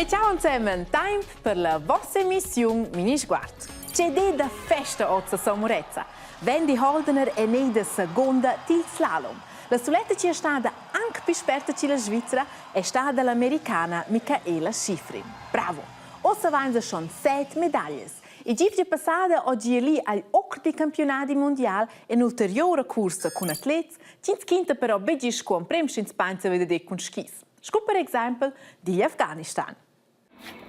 E ciao insieme, tempo per la vostra emissione Mini Sguard. C'è da festa oggi a Somorezza. Wendy Holdener è nata seconda til slalom. La soletta ci è stata anche più esperta che la Svizzera è stata l'americana Michaela Schifrin. Bravo! Ossa vanno schon 7 medaglie. E gifia passata oggi è lì agli occhi campionati mondiali e un'ulteriore corsa con atleti, ci schienta però begis con premsi in Spagna vedere con skis. Sco per esempio di Afghanistan.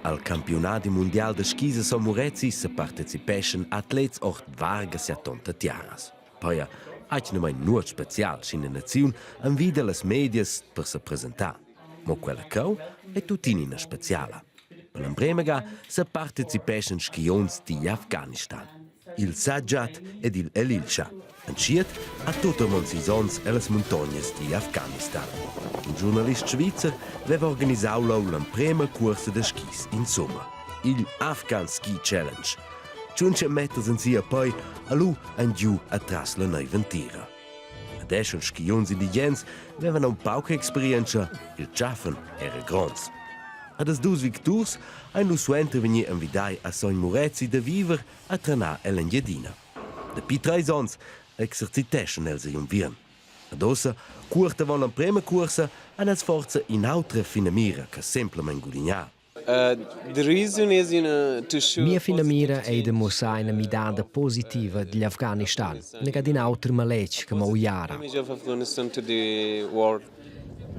Al campionati mondiali de skis a Somorezzi se partecipescen atleti ort varga sia tonta tiaras. Poi aici numai nuot special și in naziun invida las medias per se presentar. Mo quella cau è tutinina speciala. Per l'embremega se partecipescen skions di Afghanistan. Il Sajjad ed il Elilsha. Enciet a tutte le monsisons e le montagne di Afghanistan. Un giornalista svizzero aveva organizzato la prima corsa di skis in somma, il Afghan Ski Challenge. 5 metri in sia poi a lui e giù atras la neventira. Adesso i skions indigeni avevano un poca esperienza, il Chaffen era grande. Ad as dus victurs hanno suenter veni invidai a Somorezzi de viver a trenar e l'engiadina. De pi 3 ans exerciteschen els un vien. Ad ossa, curta von la prima corsa, han els forza in altra finamira che semplicemente gudignar. Mia finamira è di mostrare una midada positiva degli Afghanistan, negati in altri maleci come Uyara.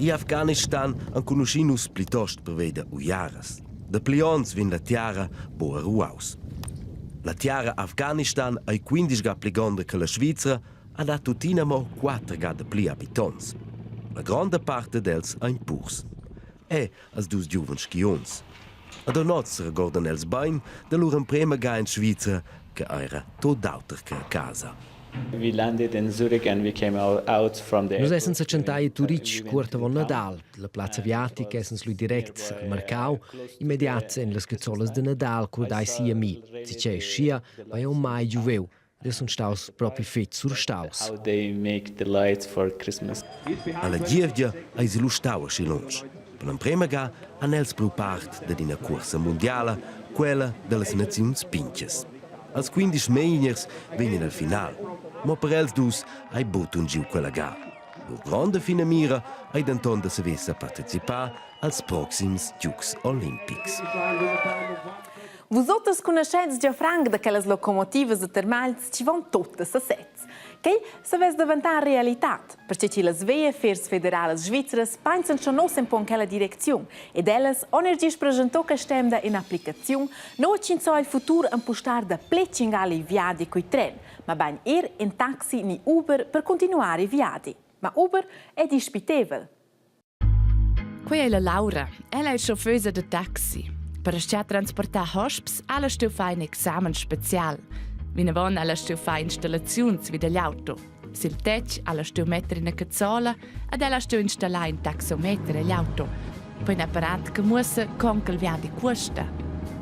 In Afghanistan han conoscinus plitost per veda Uyaras. De plions vin la tiara boa ruaus. La tiara Afghanistan è 15 ga pli grande che la Svizzera, ed ha tutinamo 4 ga de pli abitants. La grande parte dels ha in purs. E as dus giovens skions. Ad onoz regordan els bain de loro prima ga in Svizzera che era tot d'auter che a casa. We landed in Zurich and we came out from there. Nos essen se centai Turic curta von Nadal. La Plaza Viatica essens lui direct al Marcau, immediat in las cazzolas de Nadal curdai sia mi. Si c'è scia, vai un mai giuveu. Adesso un staus proprio fet sur staus. How they make the lights for Christmas. Alla gievgia ai si lu stau a Schilunch. Per la prima ga han els pru part de dina corsa mondiala, quella delle nazioni pinches. Als 15 meiners vengono al final, ma per els dus hai botto un giu quella ga. Lo grande finamira hai d'anton da se vessa partecipar als proxims Jux Olympics. Vosotres conoscete già franc da quelle locomotive termals ci vanno tutte a sets. Che se diventare realtà, perché ci le svee fers federali svizzere pensano che non sempre in quella direzione ed elles oggi presentò che stemda in applicazione non ci so il futuro impostare da pleccingali viadi coi tren, ma ben in taxi ni Uber per continuare i viadi. Ma Uber è dispitevole. Qui è la Laura, ella è chauffeuse di taxi. Per stia transportare hosps, alla stu fa un examen special. Vinavon alla stu fa installazioni wie degli auto. Sil tech alla stu mettere in una cazzola ed alla stu installare un taxometer agli auto. Poi un apparato che muossa con che il viadi costa.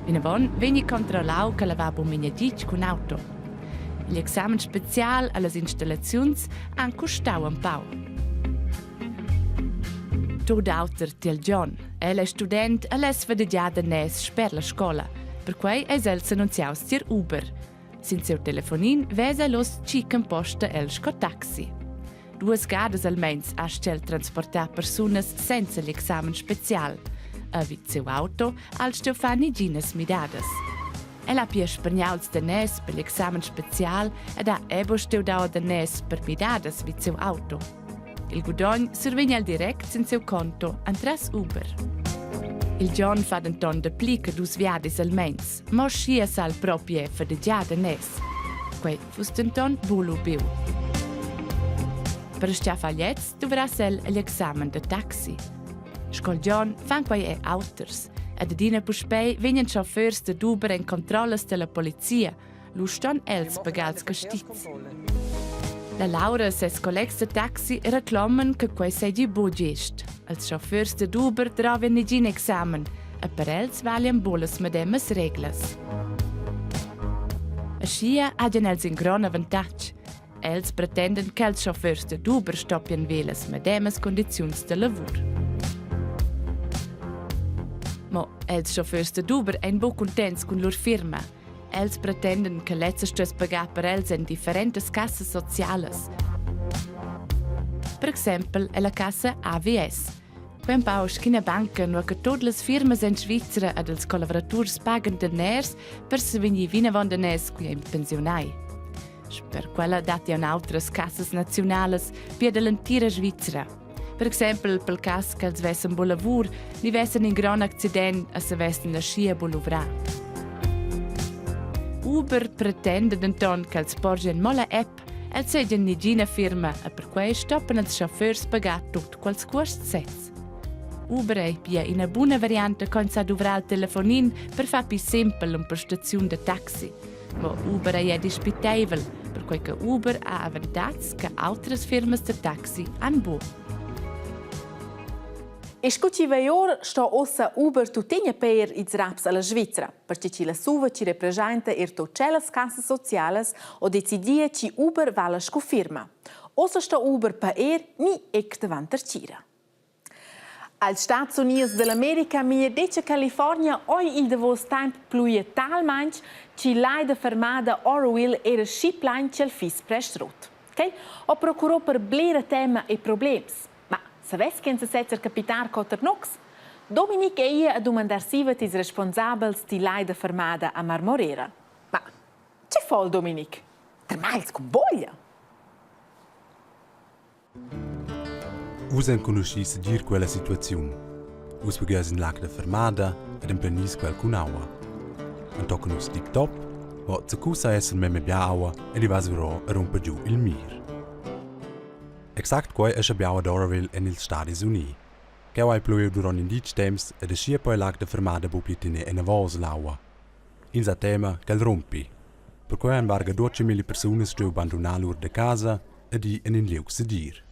Vinavon veni controllato che la va buminadic con auto. Gli examen special alle installazioni han costato un po'. Tot auter til John. Ella è student e les vedeggiada nes per la scuola. Per cui è els annunziaus tir Uber. Sin seu telefonin vesa los cicken posta el sco taxi. 2 gadas almens ha stel transportar personas senza l'examen special. A vit seu auto al steu fani gines midadas. Ella ha pia spergnauls de nes per l'examen special ed ha ebo steu dau de nes per midadas vit seu auto. Il gudogn survegna al direct sin seu conto antras Uber. Il John fa denton de plica dus viadis almens, ma schia sal proprie fadegiada nes. Quei fus denton bulu biu. Per stia fagliets dovrà sel l'examen de taxi. Scol John fan quei e auters, ed adina puspei vegnan chauffeurs de Uber en controllas de la polizia, luston els pagals castiz. La Laura e ses collegs de taxi reclaman che quei segi bo gest. Els chauffeurs de Uber troven negin examen e per els valian bolas medemas reglas. Aschia hagen els in gran avantatg. Els pretenden che els chauffeurs de Uber stoppian velas medemas condiziuns de lavur. Ma els chauffeurs de Uber ein buc contents con lor firma. Els pretenden che lezza stös pagar per els en differentes casse sociales. Per exempel, la cassa AVS. Quem paus che una banca no che tutte le firme in Svizzera ed els collaborators pagano deners per se venir vina von deners qui in pensionai. Per quella dati an altres cassas nationales per l'intera Svizzera. Per exempel, pel cas che els vessen buon lavur, li vessen in gran accident e se vessen la scia buon luvrar. Uber pretende denton che els porgen mola app els seggen nigina firma e per quei stoppen els chauffeurs pagar tot quals cost sets. Uber è pia una buona variante con sa dovrar il telefonin per far più semplice un prestazione di taxi. Ma Uber è disputevole, per quei che Uber ha avantage che altre firme di taxi hanno buon. E scucci veior sto ossa Uber tutegna per ils raps alla Svizzera, perché ci la suva ci rappresenta tutte le casse sociali o decidia ci Uber vale firma. Ossa sto Uber per ni ec davanti cira. Als Stati Uniti dell'America mi dice California oi il devos tempo pluie talmente ci l'aida fermata Orwell era schiplein c'el fis prestrut. Okay? O procurò per blera tema e problems. Ma savess che se setzer capitar cotter nox? Dominic e io a domandar sivet is responsabels di l'aida fermata a Marmorera. Ma c'è fol Dominic? Termals con voglia? Usen conoscis dir quella situazione. Us pagais in lac de fermada ed in plenis qualcun aua. Un tocken us tip top, ma se cusa esser meme bia aua ed i vas vero a romper giù il mir. Exakt quai esce biaua d'Oroville en il Stadis Uni. Cheu ai pluiu durant in dic temps ed escia poi lac de fermada bublietine en avos l'aua. Insa tema cal rompi. Per quai an varga 12.000 personas steu abandonar lur de casa ed i en in liuk sedir.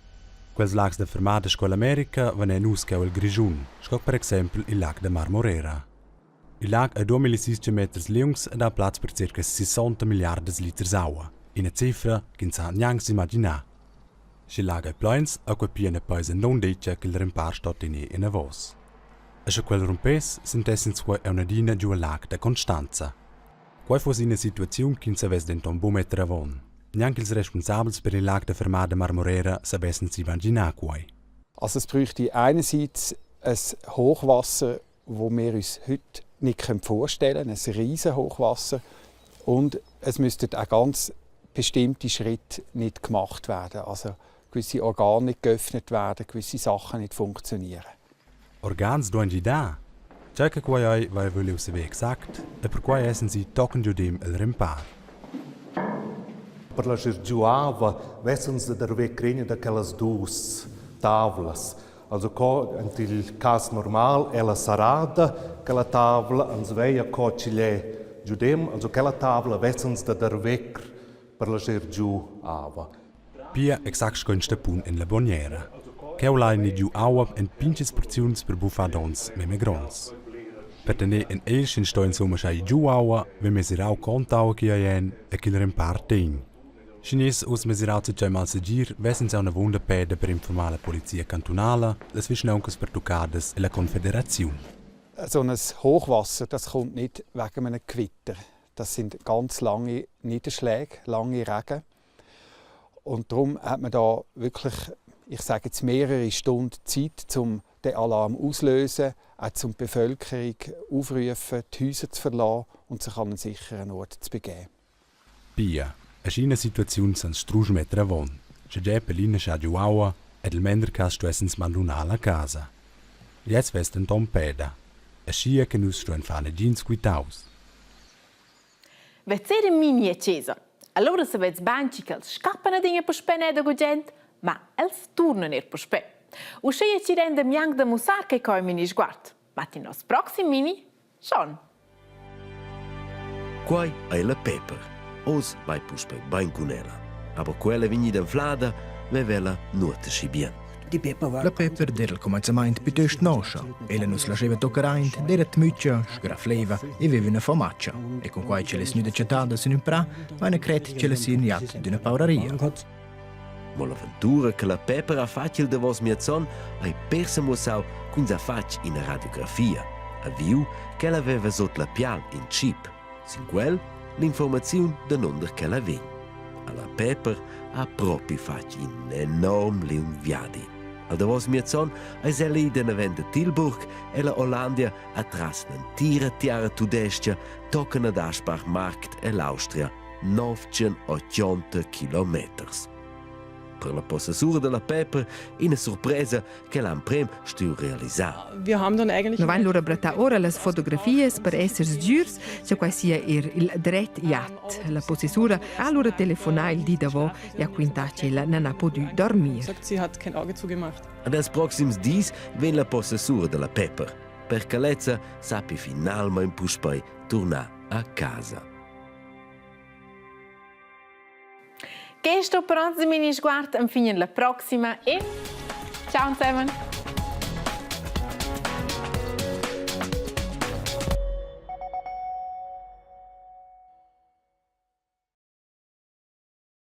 Quels lacs de fermada scola America venen nus che il Grigiun, scoc per esempio il lac de Marmorera. Il lac è 2.600 metri lungs ed ha platz per circa 60 miliardi litri d'acqua, una cifra che non sa neanche immaginare. Se il lac è pleins, acqua piena paese non dice che il rimpar sta in avos. E se quel rompes, sentessens qua è una dina giù al lac de Constanza. Qua fosse una situazione che non si avesse dentro un buon metro avon. Neanche els Responsables per il Lac der Fermada Marmorera sabessem si immaginar quai. Also es bräuchte einerseits ein Hochwasser, das wir uns heute nicht vorstellen können, ein riesiges Hochwasser. Und es müssten auch ganz bestimmte Schritte nicht gemacht werden. Also gewisse Organe nicht geöffnet werden, gewisse Sachen nicht funktionieren. Organs doen die da? Ciò che quai vai volevo sapere exact e per quai essen si tocken giù dem il rimpar. Per la Girgiuava vessens da derve cregna daquelas duas tavlas. Also il caso normal è la sarada, quella tavola ans veia cocile giudem, also quella tavola vessens da derve per la Girgiuava. Pia exact sconsta pun in la boniera. Cheu lai ni giù aua en pinches porziuns per buffadons meme grons. Per tenere in elsch in sto insomma schai giù aua, ve mesirau contau che aien e che il rimpar tein. Chines us mesirau zu cei mal segir, vessen se una wunda pede per informare la polizia cantonala, les vischnauncas per Tucades e la Confederation. So ein Hochwasser, das kommt nicht wegen einem Gewitter. Das sind ganz lange Niederschläge, lange Regen. Und darum hat man da wirklich, ich sage jetzt mehrere Stunden Zeit, um den Alarm auszulösen, auch um die Bevölkerung aufrufen, die Häuser zu verlassen und sich an einen sicheren Ort zu begeben. Pia, es ist eine Situation sans strusmeter avon. Se già Pelina scha giù aua ed il mendercas stuessens mandunala casa. Jetzt vesten Tom Peda. Es schia che nus stuen fane gins quitaus. Vezzere mini e Cesar. Allora se vez banci che scappano dinge per spenere con gente, ma els tornano per spe. Uscire ci rende miang da musar che coi mini sguard. Ma ti nos proxim mini, schon. Quai è la Pepper. Os vai puspe bain con ella. Aber quella vegnida inflada, vevela nuota schi bien. La Pepper der al cominciamento piuttosto noscia. Ella nos lasciava toccaraint, dera tmuccia, sgrafleva e aveva una famaccia. E con quai ce le snude ciatada su un pra, ma una cret ce le si iniat d'una pauraria. Ma l'avventura che la Pepper ha facil de vos miazon, ai persa musau cun sa fac in radiografia. a viu che l'aveva sotto la pial in chip. Sin quel, l'informazione da non che la vegn. Alla Pepper ha proprio fatto un enorme liun viadi. Al davos miezon es ella ida navenda Tilburg e la Hollandia atras n'entira tiara tudestia toccano ad Aschbach-Markt e l'Austria 980 kilometers. Per la possessura della Pepper, una sorpresa che l'Amprem stu realizzare. Noi vanno loro brata ora le fotografie per essere sicuri che qua sia il dret yacht. La possessura ha loro telefonato il dì dopo e ha quintato che non ha potuto dormire. Ad als proxims dis ven la possessura della Pepper. Per calezza sappi finalmente puspei tornare a casa. Questo per oggi, Minisguard, infine la prossima e ciao zusammen!